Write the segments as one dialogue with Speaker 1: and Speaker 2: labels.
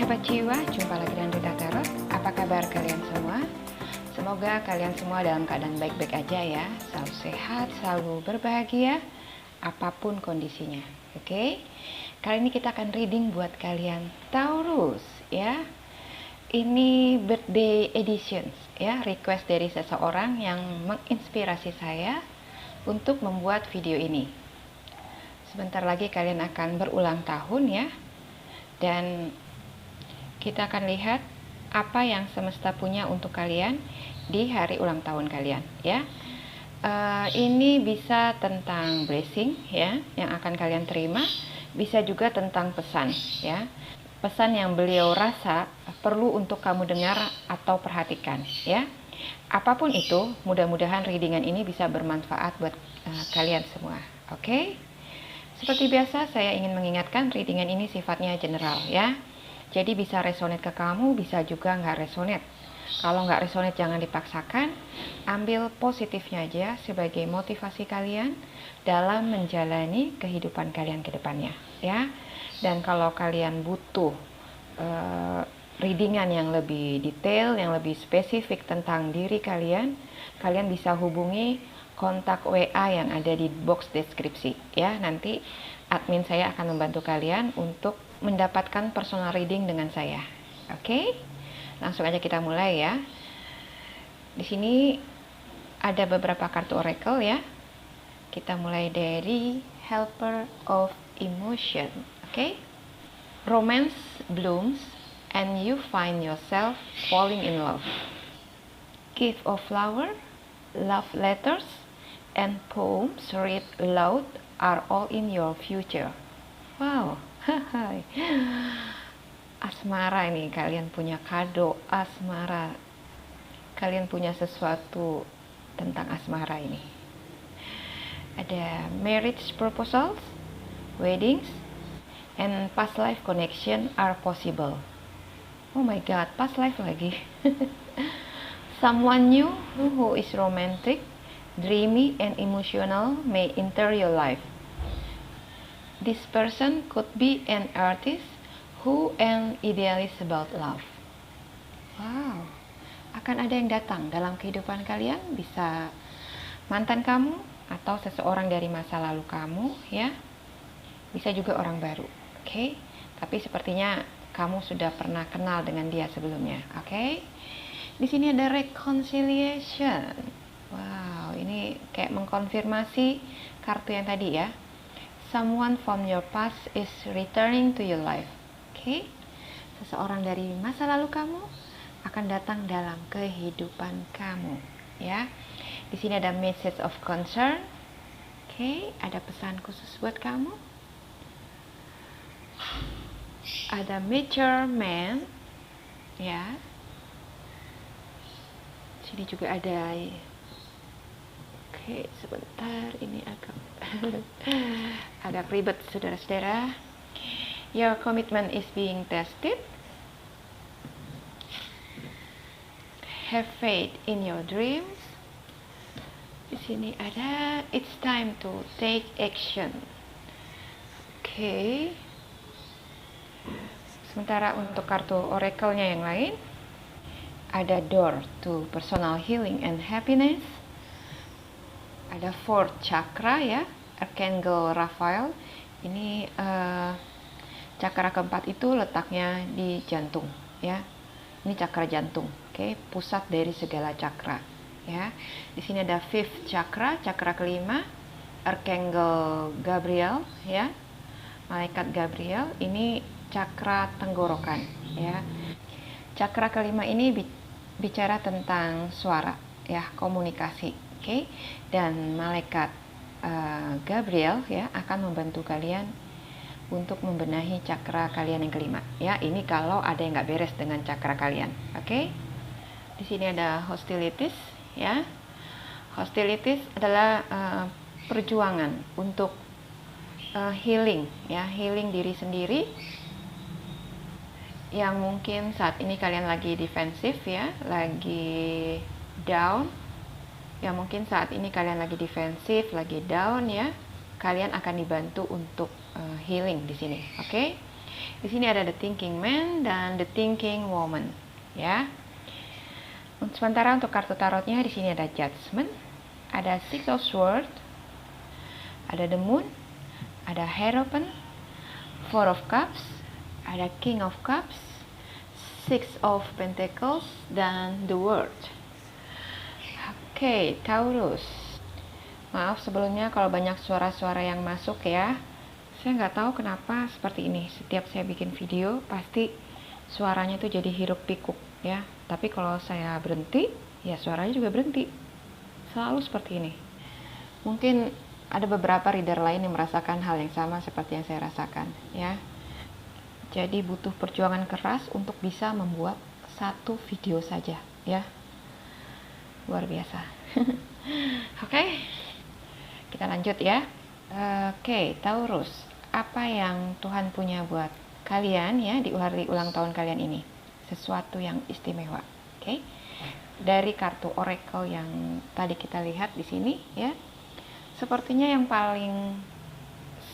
Speaker 1: Sobat Jiwa, jumpa lagi dengan Rita Tarot. Apa kabar kalian semua? Semoga kalian semua dalam keadaan baik-baik aja ya. Selalu sehat, selalu berbahagia, apapun kondisinya. Oke? Kali ini kita akan reading buat kalian Taurus ya. Ini birthday editions ya, request dari seseorang yang menginspirasi saya untuk membuat video ini. Sebentar lagi kalian akan berulang tahun ya. Dan kita akan lihat apa yang semesta punya untuk kalian di hari ulang tahun kalian ya. Ini bisa tentang blessing ya yang akan kalian terima, bisa juga tentang pesan ya, pesan yang beliau rasa perlu untuk kamu dengar atau perhatikan ya. Apapun itu, mudah-mudahan readingan ini bisa bermanfaat buat kalian semua. Oke? Seperti biasa, saya ingin mengingatkan readingan ini sifatnya general ya. Jadi bisa resonate ke kamu, bisa juga nggak resonate. Kalau nggak resonate jangan dipaksakan, ambil positifnya aja sebagai motivasi kalian dalam menjalani kehidupan kalian ke depannya ya. Dan kalau kalian butuh readingan yang lebih detail, yang lebih spesifik tentang diri kalian, kalian bisa hubungi kontak WA yang ada di box deskripsi ya. Nanti admin saya akan membantu kalian untuk mendapatkan personal reading dengan saya. Oke? Langsung aja kita mulai ya. Di sini ada beberapa kartu oracle ya. Kita mulai dari Helper of Emotion. Oke? Romance blooms and you find yourself falling in love. Gift of flower, love letters, and poems read aloud are all in your future. Wow, asmara ini, kalian punya kado asmara. Kalian punya sesuatu tentang asmara ini. Ada marriage proposals, weddings, and past life connection are possible. Oh my god, past life lagi. Someone new who is romantic, dreamy, and emotional may enter your life. This person could be an artist who an idealist about love. Wow, akan ada yang datang dalam kehidupan kalian, bisa mantan kamu atau seseorang dari masa lalu kamu ya. Bisa juga orang baru. Oke? Tapi sepertinya kamu sudah pernah kenal dengan dia sebelumnya. Oke? Di sini ada reconciliation. Wow, ini kayak mengkonfirmasi kartu yang tadi ya. Someone from your past is returning to your life. Oke? Seseorang dari masa lalu kamu akan datang dalam kehidupan kamu, ya. Di sini ada message of concern. Oke, ada pesan khusus buat kamu. Ada mature man, ya. Sini juga ada. Oke, sebentar, ini agak ribet saudara-saudara. Your commitment is being tested. Have faith in your dreams. Di sini ada it's time to take action. Oke. Sementara untuk kartu oracle-nya yang lain, ada door to personal healing and happiness. Ada fourth chakra ya, Archangel Raphael. Ini cakra keempat itu letaknya di jantung ya. Ini cakra jantung, oke, pusat dari segala cakra ya. Di sini ada fifth chakra, cakra kelima, Archangel Gabriel ya. Malaikat Gabriel, ini cakra tenggorokan ya. Cakra kelima ini bicara tentang suara ya, komunikasi, oke. Dan malaikat Gabriel ya akan membantu kalian untuk membenahi cakra kalian yang kelima ya. Ini kalau ada yang nggak beres dengan cakra kalian, oke. Di sini ada hostilities ya. Hostilities adalah perjuangan untuk healing ya, healing diri sendiri yang mungkin saat ini kalian lagi defensif ya, lagi down. Ya mungkin saat ini kalian lagi defensif, lagi down ya. Kalian akan dibantu untuk healing di sini, oke? Di sini ada the thinking man dan the thinking woman, ya. Sementara untuk kartu tarotnya di sini ada Judgment, ada Six of Swords, ada the Moon, ada Hierophant, Four of Cups, ada King of Cups, Six of Pentacles, dan the World. Oke, Taurus. Maaf sebelumnya kalau banyak suara-suara yang masuk ya. Saya nggak tahu kenapa seperti ini. Setiap saya bikin video pasti suaranya tuh jadi hiruk pikuk ya. Tapi kalau saya berhenti, ya suaranya juga berhenti. Selalu seperti ini. Mungkin ada beberapa reader lain yang merasakan hal yang sama seperti yang saya rasakan ya. Jadi butuh perjuangan keras untuk bisa membuat satu video saja ya. Luar biasa. Oke. Kita lanjut ya. Oke, Taurus. Apa yang Tuhan punya buat kalian ya di hari ulang tahun kalian ini? Sesuatu yang istimewa. Oke. Dari kartu oracle yang tadi kita lihat di sini ya. Sepertinya yang paling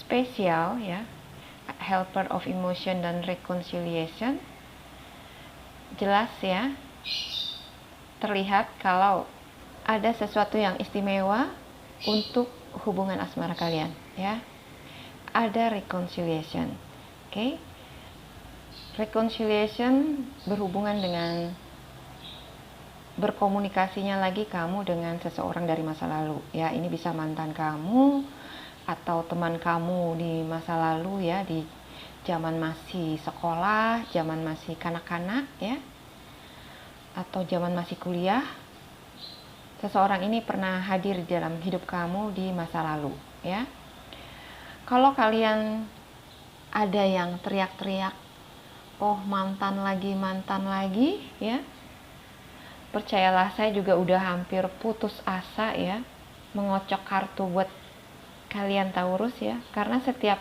Speaker 1: spesial ya, Helper of Emotion dan Reconciliation. Jelas ya. Terlihat kalau ada sesuatu yang istimewa untuk hubungan asmara kalian ya. Ada reconciliation. Oke. Reconciliation berhubungan dengan berkomunikasinya lagi kamu dengan seseorang dari masa lalu ya. Ini bisa mantan kamu atau teman kamu di masa lalu ya, di zaman masih sekolah, zaman masih kanak-kanak ya, atau zaman masih kuliah. Seseorang ini pernah hadir di dalam hidup kamu di masa lalu ya. Kalau kalian ada yang teriak-teriak, oh mantan lagi ya, percayalah saya juga udah hampir putus asa ya mengocok kartu buat kalian Taurus ya. Karena setiap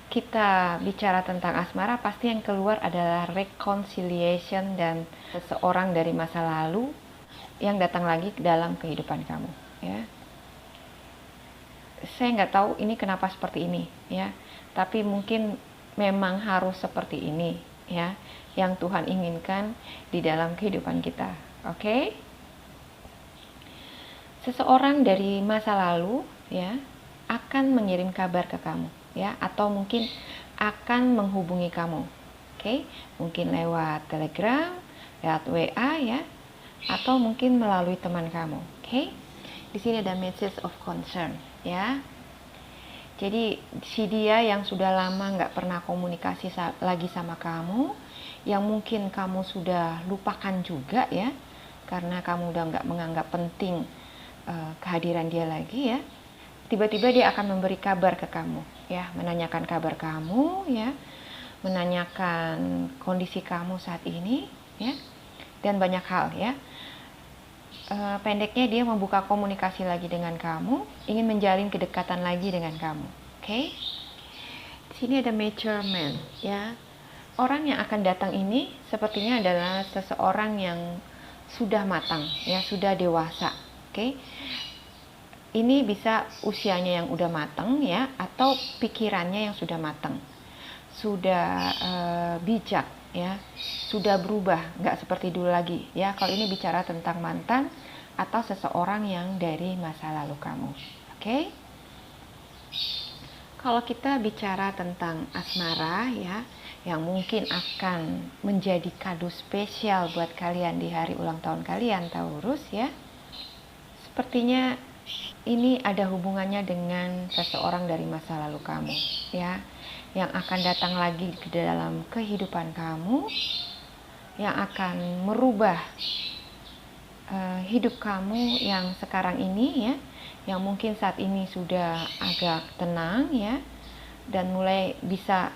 Speaker 1: kita bicara tentang asmara pasti yang keluar adalah reconciliation dan seseorang dari masa lalu yang datang lagi ke dalam kehidupan kamu ya. Saya nggak tahu ini kenapa seperti ini ya, tapi mungkin memang harus seperti ini ya yang Tuhan inginkan di dalam kehidupan kita. Oke? Seseorang dari masa lalu ya akan mengirim kabar ke kamu ya, atau mungkin akan menghubungi kamu. Oke? Mungkin lewat Telegram, lewat WA ya, atau mungkin melalui teman kamu. Oke? Di sini ada message of concern ya. Jadi si dia yang sudah lama nggak pernah komunikasi lagi sama kamu, yang mungkin kamu sudah lupakan juga ya, karena kamu udah nggak menganggap penting kehadiran dia lagi ya. Tiba-tiba dia akan memberi kabar ke kamu ya, menanyakan kabar kamu ya, menanyakan kondisi kamu saat ini ya, dan banyak hal ya. Pendeknya dia membuka komunikasi lagi dengan kamu, ingin menjalin kedekatan lagi dengan kamu. Oke? Di sini ada mature man ya. Orang yang akan datang ini sepertinya adalah seseorang yang sudah matang ya, sudah dewasa. Oke? Ini bisa usianya yang udah matang ya, atau pikirannya yang sudah matang, sudah bijak ya, sudah berubah, nggak seperti dulu lagi ya. Kalau ini bicara tentang mantan atau seseorang yang dari masa lalu kamu. Oke? Kalau kita bicara tentang asmara ya, yang mungkin akan menjadi kado spesial buat kalian di hari ulang tahun kalian Taurus ya, sepertinya ini ada hubungannya dengan seseorang dari masa lalu kamu ya, yang akan datang lagi ke dalam kehidupan kamu, yang akan merubah hidup kamu yang sekarang ini ya, yang mungkin saat ini sudah agak tenang ya, dan mulai bisa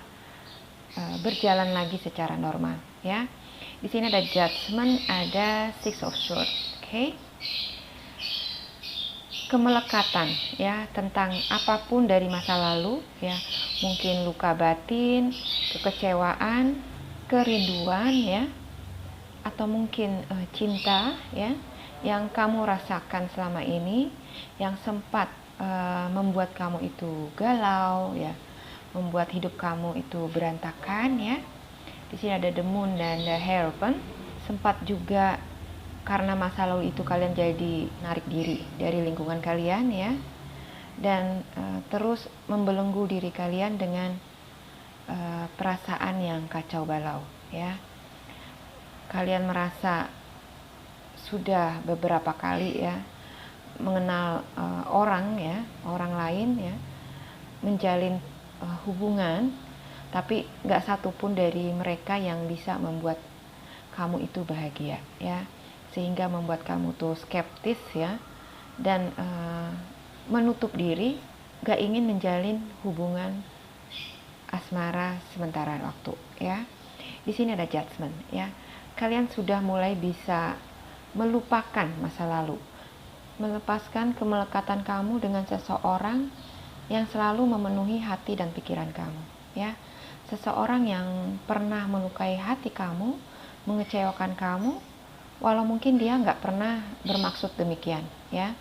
Speaker 1: berjalan lagi secara normal ya. Di sini ada Judgment, ada Six of Swords. Oke? Kemelekatan ya, tentang apapun dari masa lalu ya, mungkin luka batin, kekecewaan, kerinduan ya, atau mungkin cinta ya, yang kamu rasakan selama ini, yang sempat membuat kamu itu galau ya, membuat hidup kamu itu berantakan ya. Di sini ada the moon dan the hierophant. Sempat juga karena masa lalu itu kalian jadi narik diri dari lingkungan kalian ya. Dan terus membelenggu diri kalian dengan perasaan yang kacau balau ya. Kalian merasa sudah beberapa kali ya mengenal orang lain ya, menjalin hubungan, tapi nggak satupun dari mereka yang bisa membuat kamu itu bahagia ya, sehingga membuat kamu tuh skeptis ya, dan menutup diri, nggak ingin menjalin hubungan asmara sementara waktu ya. Di sini ada judgment ya. Kalian sudah mulai bisa melupakan masa lalu, melepaskan kemelekatan kamu dengan seseorang yang selalu memenuhi hati dan pikiran kamu ya. Seseorang yang pernah melukai hati kamu, mengecewakan kamu, walau mungkin dia nggak pernah bermaksud demikian ya.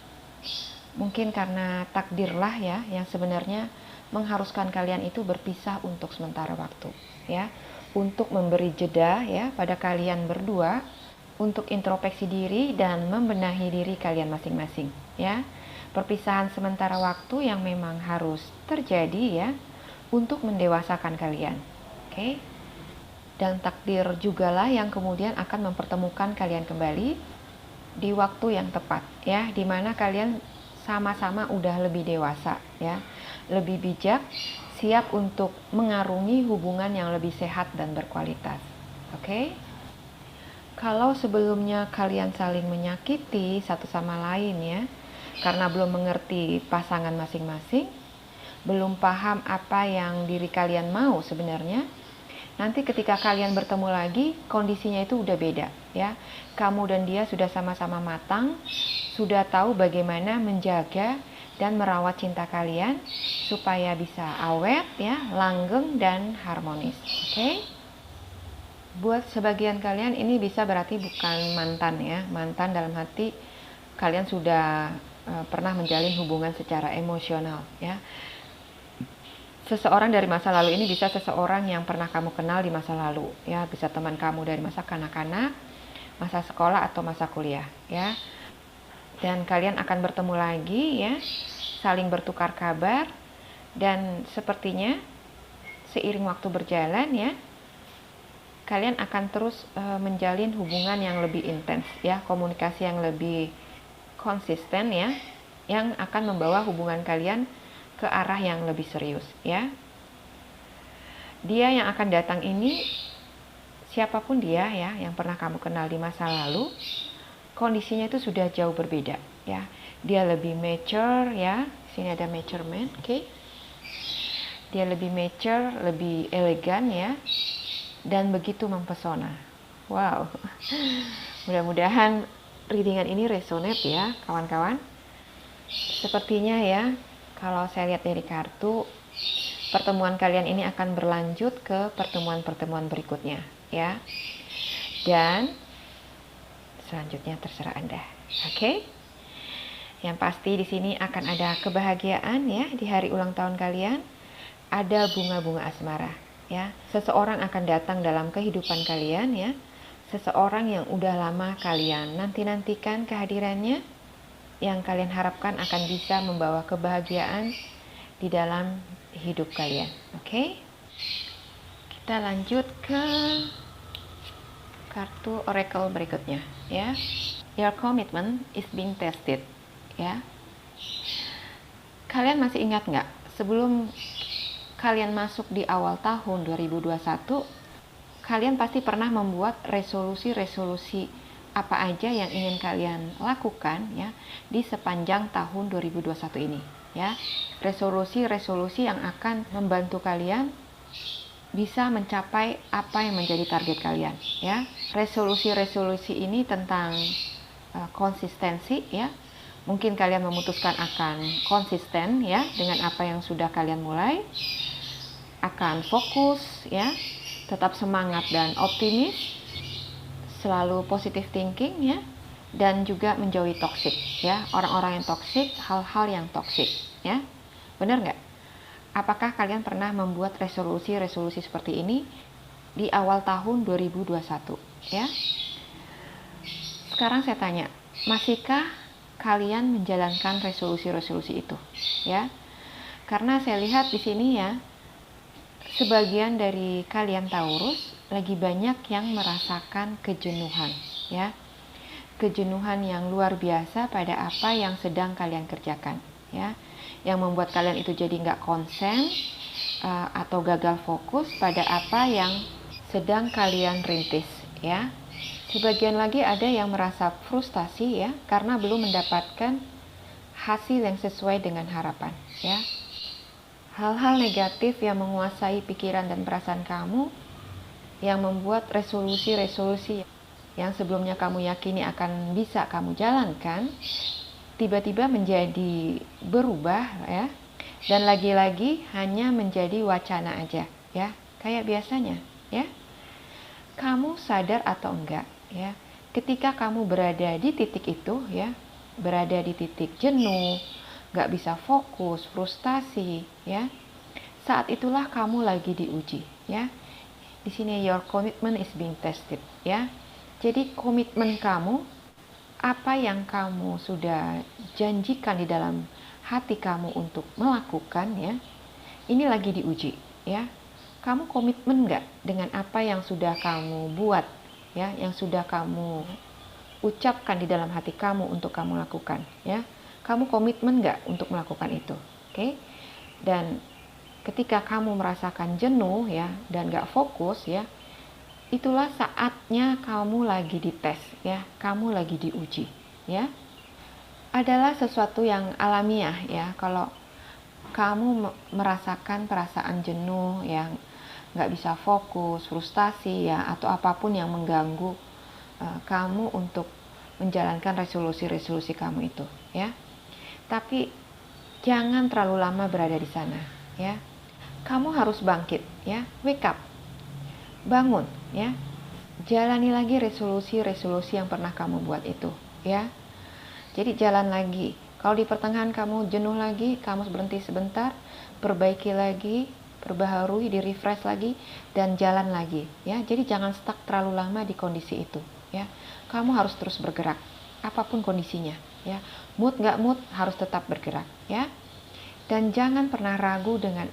Speaker 1: Mungkin karena takdirlah ya yang sebenarnya mengharuskan kalian itu berpisah untuk sementara waktu ya, untuk memberi jeda ya pada kalian berdua untuk introspeksi diri dan membenahi diri kalian masing-masing ya. Perpisahan sementara waktu yang memang harus terjadi ya untuk mendewasakan kalian. Oke. Dan takdir jugalah yang kemudian akan mempertemukan kalian kembali di waktu yang tepat ya, dimana kalian sama-sama udah lebih dewasa ya, lebih bijak, siap untuk mengarungi hubungan yang lebih sehat dan berkualitas. Oke? Kalau sebelumnya kalian saling menyakiti satu sama lain ya, karena belum mengerti pasangan masing-masing, belum paham apa yang diri kalian mau sebenarnya, nanti ketika kalian bertemu lagi, kondisinya itu udah beda ya. Kamu dan dia sudah sama-sama matang, sudah tahu bagaimana menjaga dan merawat cinta kalian supaya bisa awet ya, langgeng dan harmonis. Oke? Buat sebagian kalian ini bisa berarti bukan mantan ya. Mantan dalam hati kalian sudah pernah menjalin hubungan secara emosional ya. Seseorang dari masa lalu ini bisa seseorang yang pernah kamu kenal di masa lalu ya, bisa teman kamu dari masa kanak-kanak, masa sekolah atau masa kuliah ya. Dan kalian akan bertemu lagi ya, saling bertukar kabar, dan sepertinya seiring waktu berjalan ya, kalian akan terus menjalin hubungan yang lebih intens ya, komunikasi yang lebih konsisten ya, yang akan membawa hubungan kalian ke arah yang lebih serius ya. Dia yang akan datang ini, siapapun dia ya, yang pernah kamu kenal di masa lalu, kondisinya itu sudah jauh berbeda ya. Dia lebih mature ya, sini ada mature man, oke. Dia lebih mature, lebih elegan ya, dan begitu mempesona. Wow, mudah-mudahan readingan ini resonate ya kawan-kawan. Sepertinya ya, kalau saya lihat dari kartu, pertemuan kalian ini akan berlanjut ke pertemuan-pertemuan berikutnya ya. Dan selanjutnya terserah Anda. Oke? Yang pasti di sini akan ada kebahagiaan ya di hari ulang tahun kalian. Ada bunga-bunga asmara ya. Seseorang akan datang dalam kehidupan kalian ya. Seseorang yang udah lama kalian nanti-nantikan kehadirannya, yang kalian harapkan akan bisa membawa kebahagiaan di dalam hidup kalian. Oke? Kita lanjut ke kartu oracle berikutnya ya. Your commitment is being tested ya. Kalian masih ingat nggak sebelum kalian masuk di awal tahun 2021, kalian pasti pernah membuat resolusi-resolusi apa aja yang ingin kalian lakukan ya di sepanjang tahun 2021 ini ya. Resolusi-resolusi yang akan membantu kalian bisa mencapai apa yang menjadi target kalian ya. Resolusi-resolusi ini tentang konsistensi ya. Mungkin kalian memutuskan akan konsisten ya dengan apa yang sudah kalian mulai, akan fokus ya, tetap semangat dan optimis, selalu positive thinking ya, dan juga menjauhi toksik ya, orang-orang yang toksik, hal-hal yang toksik ya. Benar nggak? Apakah kalian pernah membuat resolusi-resolusi seperti ini di awal tahun 2021, ya? Sekarang saya tanya, masihkah kalian menjalankan resolusi-resolusi itu, ya? Karena saya lihat di sini ya, sebagian dari kalian Taurus lagi banyak yang merasakan kejenuhan, ya. Kejenuhan yang luar biasa pada apa yang sedang kalian kerjakan, ya. Yang membuat kalian itu jadi nggak konsen atau gagal fokus pada apa yang sedang kalian rintis, ya. Sebagian lagi ada yang merasa frustasi ya karena belum mendapatkan hasil yang sesuai dengan harapan, ya. Hal-hal negatif yang menguasai pikiran dan perasaan kamu yang membuat resolusi-resolusi yang sebelumnya kamu yakini akan bisa kamu jalankan tiba-tiba menjadi berubah, ya. Dan lagi-lagi hanya menjadi wacana aja, ya. Kayak biasanya, ya. Kamu sadar atau enggak, ya, ketika kamu berada di titik itu, ya, berada di titik jenuh, gak bisa fokus, frustasi, ya, saat itulah kamu lagi diuji, ya. Di sini your commitment is being tested, ya. Jadi komitmen kamu, apa yang kamu sudah janjikan di dalam hati kamu untuk melakukan, ya, ini lagi diuji, ya. Kamu komitmen nggak dengan apa yang sudah kamu buat, ya, yang sudah kamu ucapkan di dalam hati kamu untuk kamu lakukan, ya. Kamu komitmen nggak untuk melakukan itu, oke? Dan ketika kamu merasakan jenuh, ya, dan nggak fokus, ya, itulah saatnya kamu lagi dites, ya, kamu lagi diuji, ya. Adalah sesuatu yang alamiah, ya, kalau kamu merasakan perasaan jenuh yang nggak bisa fokus, frustasi, ya, atau apapun yang mengganggu kamu untuk menjalankan resolusi-resolusi kamu itu, ya. Tapi jangan terlalu lama berada di sana, ya. Kamu harus bangkit, ya, wake up, bangun, ya. Jalani lagi resolusi-resolusi yang pernah kamu buat itu, ya. Jadi jalan lagi. Kalau di pertengahan kamu jenuh lagi, kamu berhenti sebentar, perbaiki lagi, perbaharui, di refresh lagi, dan jalan lagi, ya. Jadi jangan stuck terlalu lama di kondisi itu, ya. Kamu harus terus bergerak, apapun kondisinya, ya. Mood nggak mood harus tetap bergerak, ya. Dan jangan pernah ragu dengan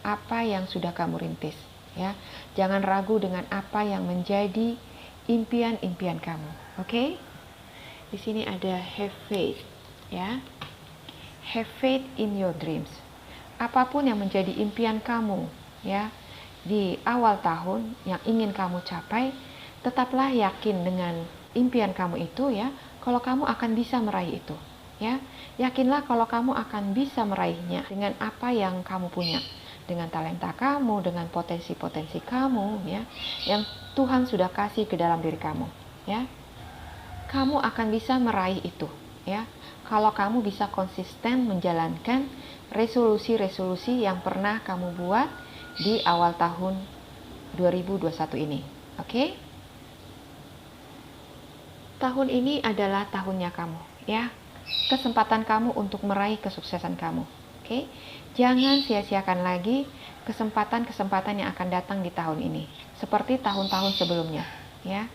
Speaker 1: apa yang sudah kamu rintis, ya. Jangan ragu dengan apa yang menjadi impian-impian kamu, oke? Di sini ada have faith, ya. Have faith in your dreams. Apapun yang menjadi impian kamu, ya, di awal tahun yang ingin kamu capai, tetaplah yakin dengan impian kamu itu, ya, kalau kamu akan bisa meraih itu, ya. Yakinlah kalau kamu akan bisa meraihnya dengan apa yang kamu punya, dengan talenta kamu, dengan potensi-potensi kamu, ya, yang Tuhan sudah kasih ke dalam diri kamu, ya. Kamu akan bisa meraih itu, ya, kalau kamu bisa konsisten menjalankan resolusi-resolusi yang pernah kamu buat di awal tahun 2021 ini, oke? Tahun ini adalah tahunnya kamu, ya. Kesempatan kamu untuk meraih kesuksesan kamu, oke? Jangan sia-siakan lagi kesempatan-kesempatan yang akan datang di tahun ini, seperti tahun-tahun sebelumnya, ya.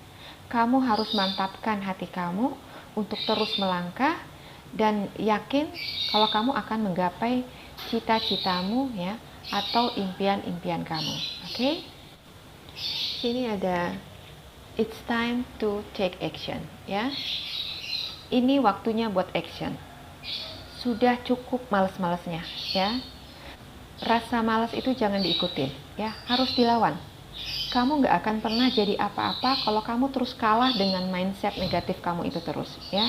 Speaker 1: Kamu harus mantapkan hati kamu untuk terus melangkah dan yakin kalau kamu akan menggapai cita-citamu, ya, atau impian-impian kamu, oke? Sini ada it's time to take action, ya. Ini waktunya buat action. Sudah cukup males-malesnya, ya. Rasa malas itu jangan diikutin, ya, harus dilawan. Kamu gak akan pernah jadi apa-apa kalau kamu terus kalah dengan mindset negatif kamu itu terus, ya.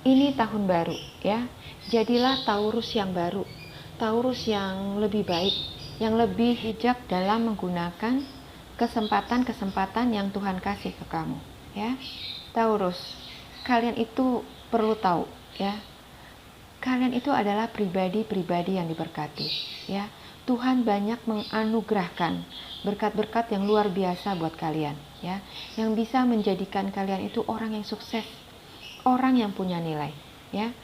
Speaker 1: Ini tahun baru, ya. Jadilah Taurus yang baru, Taurus yang lebih baik, yang lebih bijak dalam menggunakan kesempatan-kesempatan yang Tuhan kasih ke kamu, ya. Taurus, kalian itu perlu tahu, ya. Kalian itu adalah pribadi-pribadi yang diberkati, ya. Tuhan banyak menganugerahkan berkat-berkat yang luar biasa buat kalian, ya, yang bisa menjadikan kalian itu orang yang sukses, orang yang punya nilai, ya.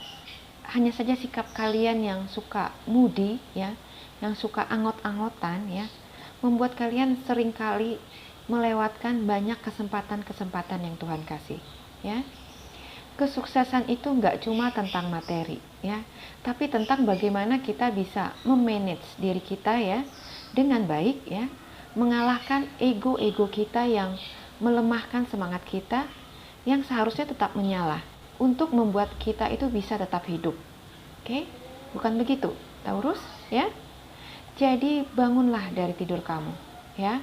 Speaker 1: Hanya saja sikap kalian yang suka moody, ya, yang suka anggot-anggotan ya, membuat kalian seringkali melewatkan banyak kesempatan-kesempatan yang Tuhan kasih ya. Kesuksesan itu nggak cuma tentang materi ya, tapi tentang bagaimana kita bisa memanage diri kita ya dengan baik ya, mengalahkan ego-ego kita yang melemahkan semangat kita yang seharusnya tetap menyala untuk membuat kita itu bisa tetap hidup. Oke? Bukan begitu, Taurus ya? Jadi bangunlah dari tidur kamu ya.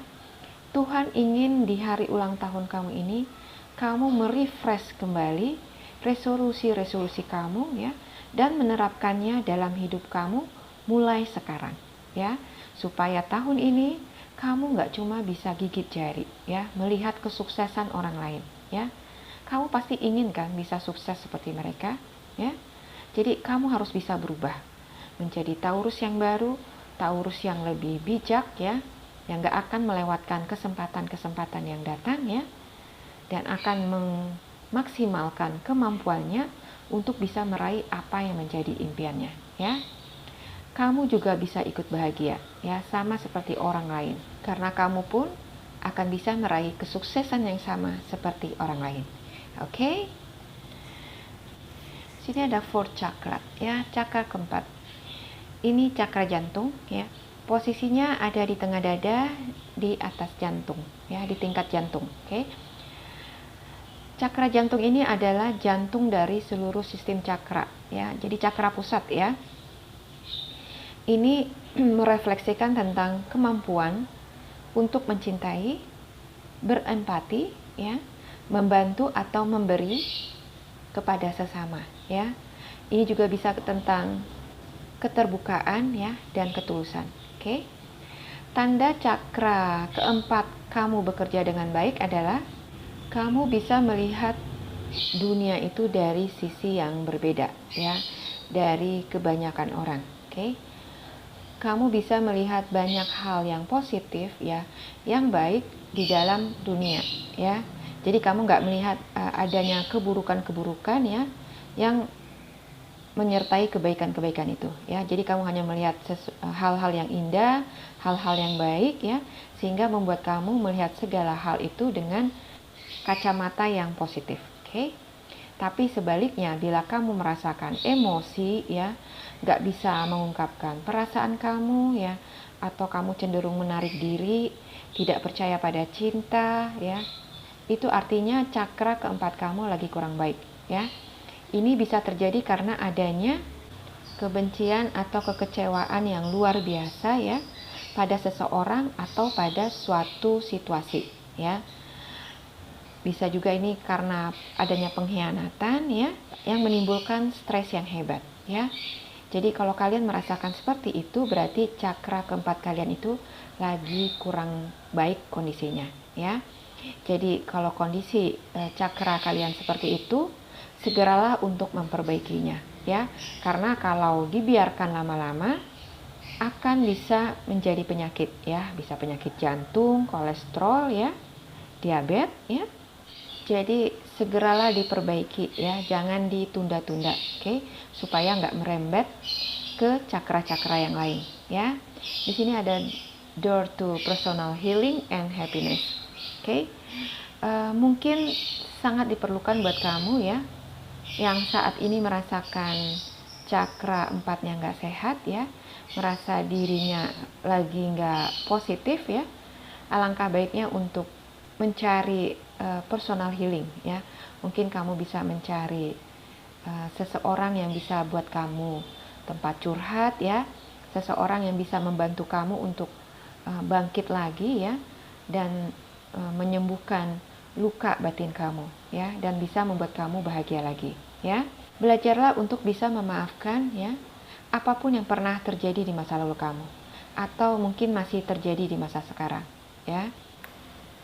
Speaker 1: Tuhan ingin di hari ulang tahun kamu ini kamu merefresh kembali resolusi-resolusi kamu ya, dan menerapkannya dalam hidup kamu mulai sekarang ya, supaya tahun ini kamu nggak cuma bisa gigit jari ya, melihat kesuksesan orang lain ya. Kamu pasti ingin kan bisa sukses seperti mereka ya. Jadi kamu harus bisa berubah menjadi Taurus yang baru, Taurus yang lebih bijak ya, yang gak akan melewatkan kesempatan-kesempatan yang datang ya, dan akan memaksimalkan kemampuannya untuk bisa meraih apa yang menjadi impiannya ya. Kamu juga bisa ikut bahagia ya, sama seperti orang lain, karena kamu pun akan bisa meraih kesuksesan yang sama seperti orang lain. Oke? Sini ada 4 chakra ya, chakra keempat. Ini chakra jantung ya. Posisinya ada di tengah dada, di atas jantung ya, di tingkat jantung. Oke. Chakra jantung ini adalah jantung dari seluruh sistem chakra ya. Jadi chakra pusat ya. Ini merefleksikan tentang kemampuan untuk mencintai, berempati ya, membantu atau memberi kepada sesama ya. Ini juga bisa tentang keterbukaan ya, dan ketulusan. Oke. Tanda cakra keempat kamu bekerja dengan baik adalah kamu bisa melihat dunia itu dari sisi yang berbeda ya, dari kebanyakan orang. Oke. Kamu bisa melihat banyak hal yang positif ya, yang baik di dalam dunia ya. Jadi kamu nggak melihat adanya keburukan-keburukan ya, yang menyertai kebaikan-kebaikan itu ya. Jadi kamu hanya melihat hal-hal yang indah, hal-hal yang baik ya, sehingga membuat kamu melihat segala hal itu dengan kacamata yang positif. Oke. Tapi sebaliknya, bila kamu merasakan emosi ya, nggak bisa mengungkapkan perasaan kamu ya, atau kamu cenderung menarik diri, tidak percaya pada cinta ya, itu artinya cakra keempat kamu lagi kurang baik ya. Ini bisa terjadi karena adanya kebencian atau kekecewaan yang luar biasa ya, pada seseorang atau pada suatu situasi ya. Bisa juga ini karena adanya pengkhianatan ya, yang menimbulkan stres yang hebat ya. Jadi kalau kalian merasakan seperti itu, berarti cakra keempat kalian itu lagi kurang baik kondisinya ya. Jadi kalau kondisi cakra kalian seperti itu, segeralah untuk memperbaikinya ya. Karena kalau dibiarkan lama-lama akan bisa menjadi penyakit ya, bisa penyakit jantung, kolesterol ya, diabetes ya. Jadi segeralah diperbaiki ya, jangan ditunda-tunda, oke? Supaya nggak merembet ke cakra-cakra yang lain ya. Di sini ada door to personal healing and happiness, oke? Mungkin sangat diperlukan buat kamu ya, yang saat ini merasakan cakra empatnya nggak sehat ya, merasa dirinya lagi nggak positif ya. Alangkah baiknya untuk mencari personal healing ya. Mungkin kamu bisa mencari seseorang yang bisa buat kamu tempat curhat ya, seseorang yang bisa membantu kamu untuk bangkit lagi ya, dan menyembuhkan luka batin kamu ya, dan bisa membuat kamu bahagia lagi ya. Belajarlah untuk bisa memaafkan ya, apapun yang pernah terjadi di masa lalu kamu, atau mungkin masih terjadi di masa sekarang ya.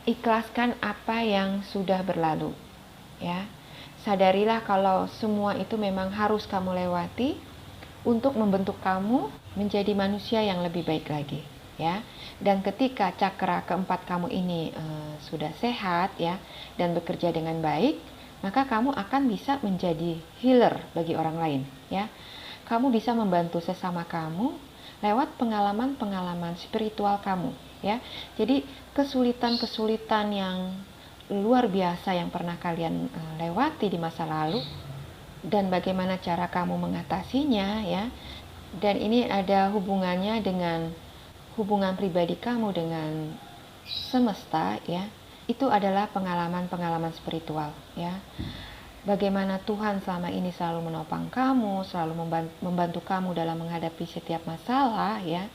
Speaker 1: Ikhlaskan apa yang sudah berlalu ya. Sadarilah kalau semua itu memang harus kamu lewati untuk membentuk kamu menjadi manusia yang lebih baik lagi ya. Dan ketika cakra keempat kamu ini sudah sehat ya, dan bekerja dengan baik, maka kamu akan bisa menjadi healer bagi orang lain ya. Kamu bisa membantu sesama kamu lewat pengalaman-pengalaman spiritual kamu, ya. Jadi kesulitan-kesulitan yang luar biasa yang pernah kalian lewati di masa lalu dan bagaimana cara kamu mengatasinya, ya. Dan ini ada hubungannya dengan hubungan pribadi kamu dengan semesta, ya. Itu adalah pengalaman-pengalaman spiritual, ya. Bagaimana Tuhan selama ini selalu menopang kamu, selalu membantu kamu dalam menghadapi setiap masalah, ya.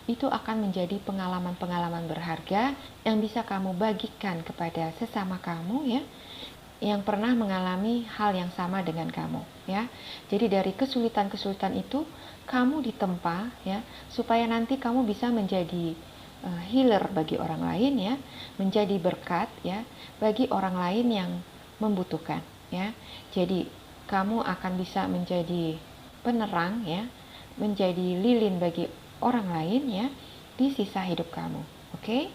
Speaker 1: Itu akan menjadi pengalaman-pengalaman berharga yang bisa kamu bagikan kepada sesama kamu, ya, yang pernah mengalami hal yang sama dengan kamu, ya. Jadi dari kesulitan-kesulitan itu kamu ditempa, ya, supaya nanti kamu bisa menjadi healer bagi orang lain, ya, menjadi berkat, ya, bagi orang lain yang membutuhkan, ya. Jadi kamu akan bisa menjadi penerang, ya, menjadi lilin bagi orang lain, ya, di sisa hidup kamu. Oke?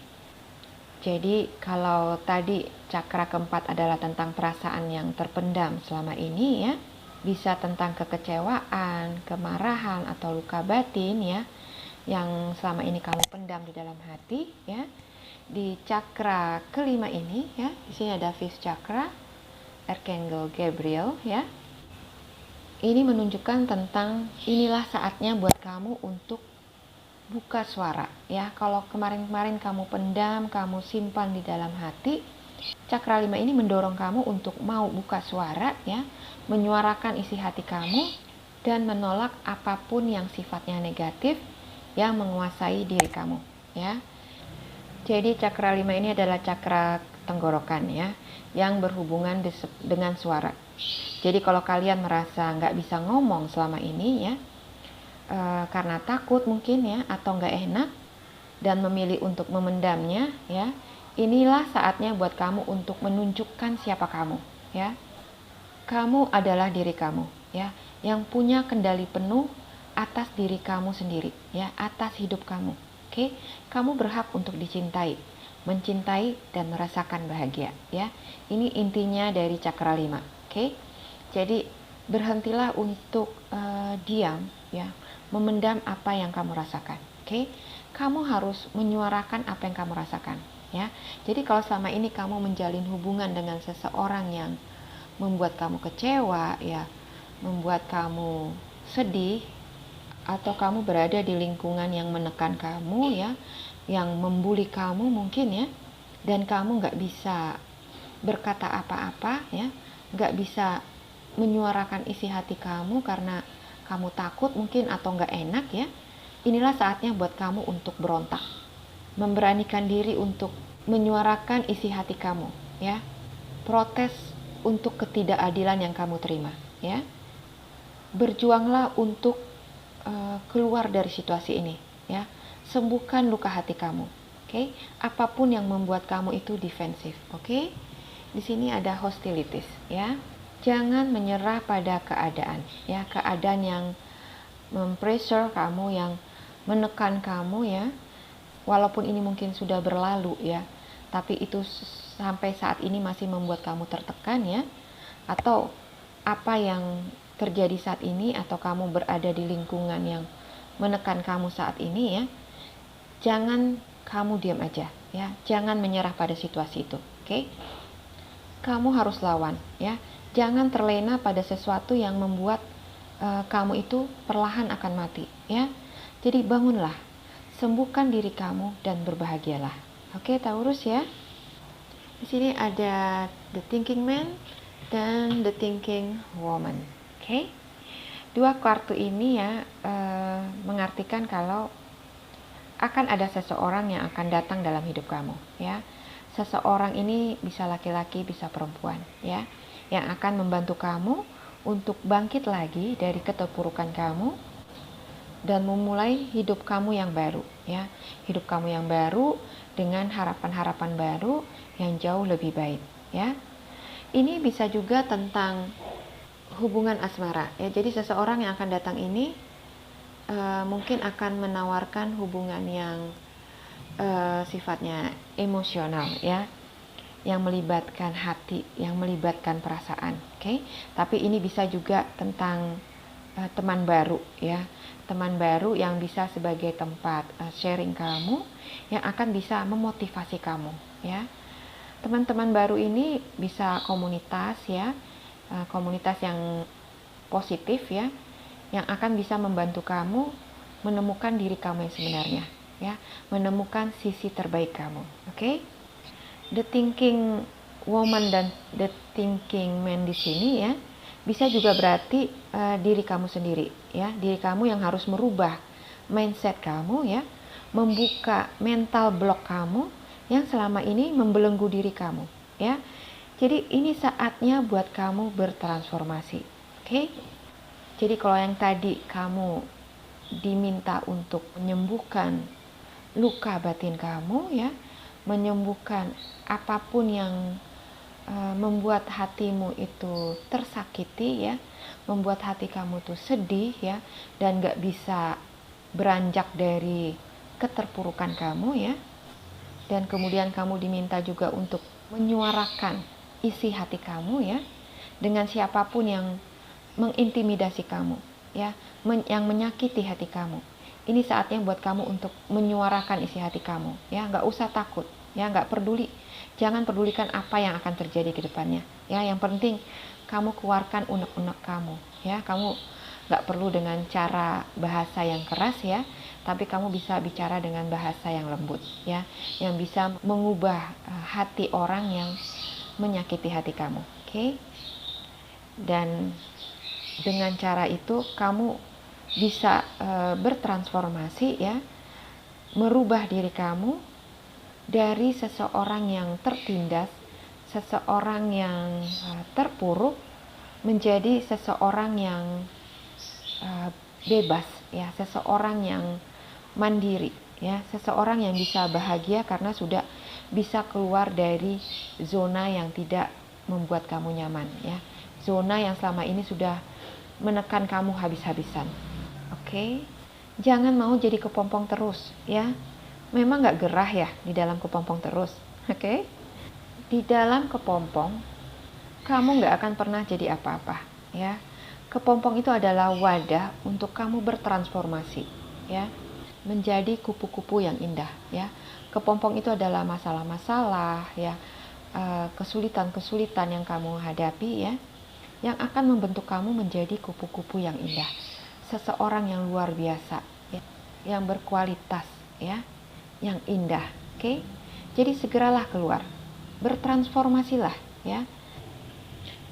Speaker 1: Jadi kalau tadi cakra keempat adalah tentang perasaan yang terpendam selama ini, ya, bisa tentang kekecewaan, kemarahan atau luka batin, ya, yang selama ini kamu pendam di dalam hati, ya. Di cakra kelima ini, ya, di sini ada fifth chakra, Archangel Gabriel, ya. Ini menunjukkan tentang inilah saatnya buat kamu untuk buka suara, ya. Kalau kemarin-kemarin kamu pendam, kamu simpan di dalam hati, cakra 5 ini mendorong kamu untuk mau buka suara, ya, menyuarakan isi hati kamu dan menolak apapun yang sifatnya negatif yang menguasai diri kamu, ya. Jadi cakra 5 ini adalah cakra tenggorokan, ya, yang berhubungan dengan suara. Jadi kalau kalian merasa nggak bisa ngomong selama ini, ya, karena takut mungkin, ya, atau nggak enak dan memilih untuk memendamnya, ya, inilah saatnya buat kamu untuk menunjukkan siapa kamu, ya. Kamu adalah diri kamu, ya, yang punya kendali penuh atas diri kamu sendiri, ya, atas hidup kamu. Oke? Kamu berhak untuk dicintai, mencintai dan merasakan bahagia, ya. Ini intinya dari cakra 5. Oke? Jadi berhentilah untuk diam, ya, memendam apa yang kamu rasakan. Oke? Kamu harus menyuarakan apa yang kamu rasakan, ya. Jadi kalau selama ini kamu menjalin hubungan dengan seseorang yang membuat kamu kecewa, ya, membuat kamu sedih, atau kamu berada di lingkungan yang menekan kamu, ya, yang membuli kamu mungkin, ya, dan kamu nggak bisa berkata apa-apa, ya, nggak bisa menyuarakan isi hati kamu karena kamu takut mungkin atau nggak enak, ya. Inilah saatnya buat kamu untuk berontak, memberanikan diri untuk menyuarakan isi hati kamu, ya. Protes untuk ketidakadilan yang kamu terima, ya. Berjuanglah untuk keluar dari situasi ini, ya. Sembuhkan luka hati kamu, oke? Apapun yang membuat kamu itu defensif, oke? Di sini ada hostilities, ya. Jangan menyerah pada keadaan, ya, keadaan yang mempressure kamu, yang menekan kamu, ya. Walaupun ini mungkin sudah berlalu, ya, tapi itu sampai saat ini masih membuat kamu tertekan, ya. Atau apa yang terjadi saat ini, atau kamu berada di lingkungan yang menekan kamu saat ini, ya. Jangan kamu diam aja, ya. Jangan menyerah pada situasi itu, oke? Kamu harus lawan, ya. Jangan terlena pada sesuatu yang membuat kamu itu perlahan akan mati, ya. Jadi bangunlah, sembuhkan diri kamu dan berbahagialah. Oke, Taurus, ya. Di sini ada the thinking man dan the thinking woman. Oke. Dua kartu ini, ya, mengartikan kalau akan ada seseorang yang akan datang dalam hidup kamu, ya. Seseorang ini bisa laki-laki, bisa perempuan, ya, yang akan membantu kamu untuk bangkit lagi dari keterpurukan kamu dan memulai hidup kamu yang baru, ya. Hidup kamu yang baru dengan harapan-harapan baru yang jauh lebih baik, ya. Ini bisa juga tentang hubungan asmara, ya. Jadi seseorang yang akan datang ini mungkin akan menawarkan hubungan yang sifatnya emosional, ya, yang melibatkan hati, yang melibatkan perasaan, oke? Tapi ini bisa juga tentang teman baru, ya, teman baru yang bisa sebagai tempat sharing kamu, yang akan bisa memotivasi kamu, ya. Teman-teman baru ini bisa komunitas, ya, komunitas yang positif, ya, yang akan bisa membantu kamu menemukan diri kamu yang sebenarnya, ya, menemukan sisi terbaik kamu. Oke? The thinking woman dan the thinking man di sini, ya, bisa juga berarti diri kamu sendiri, ya, diri kamu yang harus merubah mindset kamu, ya, membuka mental block kamu yang selama ini membelenggu diri kamu, ya. Jadi ini saatnya buat kamu bertransformasi, oke? Jadi kalau yang tadi kamu diminta untuk menyembuhkan luka batin kamu, ya, menyembuhkan apapun yang membuat hatimu itu tersakiti, ya, membuat hati kamu tuh sedih, ya, dan gak bisa beranjak dari keterpurukan kamu, ya, dan kemudian kamu diminta juga untuk menyuarakan isi hati kamu, ya, dengan siapapun yang mengintimidasi kamu, ya, yang menyakiti hati kamu. Ini saatnya buat kamu untuk menyuarakan isi hati kamu, ya, gak usah takut, ya, gak peduli. Jangan pedulikan apa yang akan terjadi ke depannya, ya. Yang penting kamu keluarkan unek-unek kamu, ya. Kamu gak perlu dengan cara bahasa yang keras, ya, tapi kamu bisa bicara dengan bahasa yang lembut, ya, yang bisa mengubah hati orang yang menyakiti hati kamu, oke? Dan dengan cara itu kamu bisa bertransformasi, ya, merubah diri kamu dari seseorang yang tertindas, seseorang yang terpuruk, menjadi seseorang yang bebas, ya, seseorang yang mandiri, ya, seseorang yang bisa bahagia karena sudah bisa keluar dari zona yang tidak membuat kamu nyaman, ya, zona yang selama ini sudah menekan kamu habis-habisan. Oke? Jangan mau jadi kepompong terus, ya. Memang gak gerah ya di dalam kepompong terus, oke? Di dalam kepompong kamu gak akan pernah jadi apa-apa, ya. Kepompong itu adalah wadah untuk kamu bertransformasi, ya, menjadi kupu-kupu yang indah, ya. Kepompong itu adalah masalah-masalah, ya, kesulitan-kesulitan yang kamu hadapi, ya, yang akan membentuk kamu menjadi kupu-kupu yang indah, seseorang yang luar biasa, ya, yang berkualitas, ya, yang indah, oke? Jadi segeralah keluar, bertransformasilah, ya.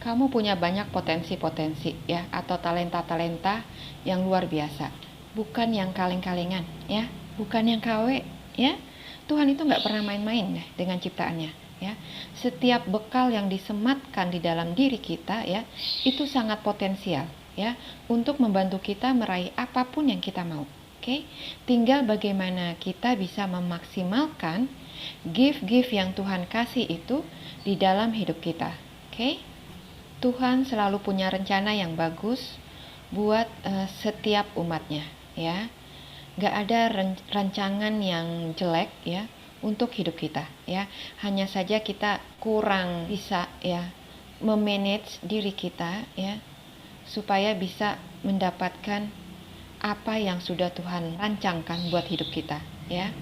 Speaker 1: Kamu punya banyak potensi-potensi, ya, atau talenta-talenta yang luar biasa, bukan yang kaleng-kalengan, ya, bukan yang KW, ya. Tuhan itu nggak pernah main-main dengan ciptaannya, ya. Setiap bekal yang disematkan di dalam diri kita, ya, itu sangat potensial, ya, untuk membantu kita meraih apapun yang kita mau. Oke, tinggal bagaimana kita bisa memaksimalkan gift-gift yang Tuhan kasih itu di dalam hidup kita. Oke, Tuhan selalu punya rencana yang bagus buat setiap umatnya, ya. Gak ada rancangan yang jelek, ya, untuk hidup kita, ya. Hanya saja kita kurang bisa, ya, memanage diri kita, ya, supaya bisa mendapatkan apa yang sudah Tuhan rancangkan buat hidup kita, ya.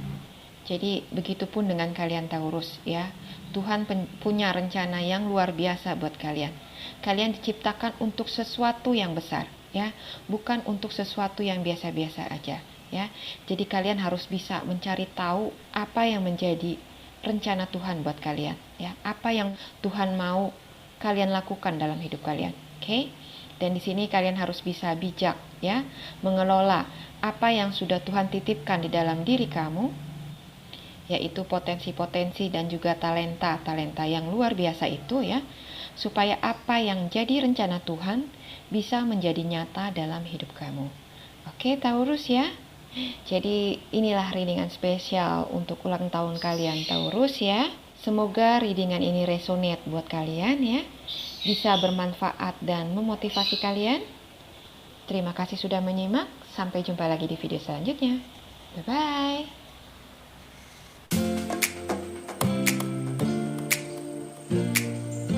Speaker 1: Jadi begitupun dengan kalian Taurus, ya. Tuhan punya rencana yang luar biasa buat kalian. Kalian diciptakan untuk sesuatu yang besar, ya, bukan untuk sesuatu yang biasa-biasa aja, ya. Jadi kalian harus bisa mencari tahu apa yang menjadi rencana Tuhan buat kalian, ya. Apa yang Tuhan mau kalian lakukan dalam hidup kalian, oke? Dan di sini kalian harus bisa bijak, ya, mengelola apa yang sudah Tuhan titipkan di dalam diri kamu, yaitu potensi-potensi dan juga talenta-talenta yang luar biasa itu, ya, supaya apa yang jadi rencana Tuhan bisa menjadi nyata dalam hidup kamu. Oke, Taurus, ya. Jadi inilah readingan spesial untuk ulang tahun kalian Taurus, ya. Semoga readingan ini resonate buat kalian, ya, bisa bermanfaat dan memotivasi kalian. Terima kasih sudah menyimak. Sampai jumpa lagi di video selanjutnya. Bye-bye.